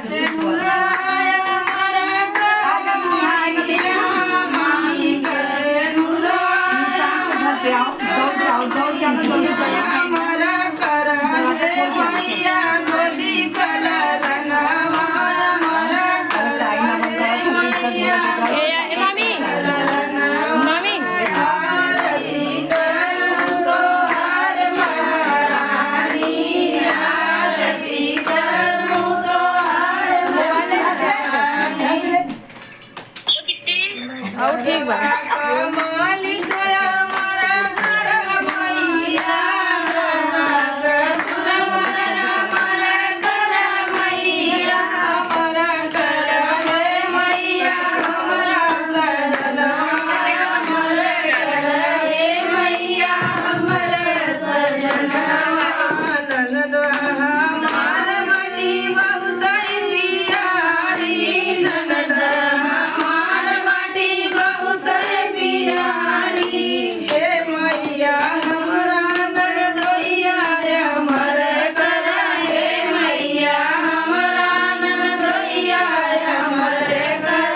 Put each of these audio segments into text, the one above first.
से नुराया हमारा मैया मामी कैसे नुराया हमारा करा रे मैया गोदी कलर नवाया हमारा करा रे मैया मामी मामी आरती करूं तो हार महारानी आरती करूं तो हार महारानी और ठीक बा मालिक हमारा घर मैया ससुर हमारा घर मैया हमारा घर रे मैया हमारा सजन हमारा घर रे मैया हमारा सजन ननद हमार मनी बहुत प्यारी ननद हमार मनी बहुत प्यारी हे मैया हमारा ननदोइया हमर घर हे मैया हमारा ननदोइया हमर घर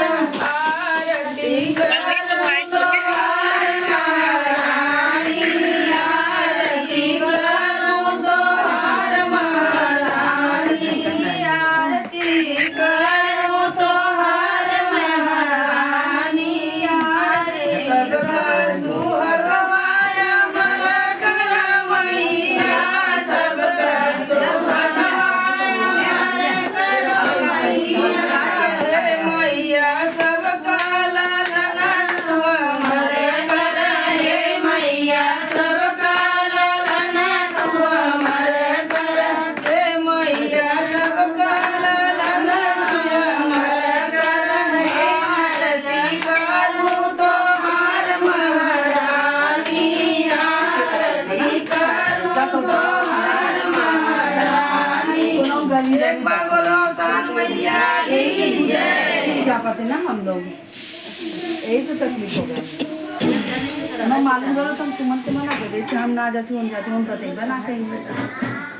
आरती करूं तो हार महारानी आरती करूं तो हार महारानी आरती करूं तो हार महारानी आरती सबका सुहागवाया हमारा घर मैया सबका सुहागवाया हमारा घर मैया हे मैया सबका लालना तू हमारे घर हे मैया सबका लालना तू हमारे घर हे मैया सबका लालना तू हमारे घर हे आरती करूं तो हार महारानी आरती करूं तो हार महारानी एक बार बोलो सान मैया की जय जा पाते ना हम लोग यही तो तकलीफ हो गया मैं मालूम करो तुम सुमन से मना कर रही थी हम ना जाती हम जाते हम तो बना कहीं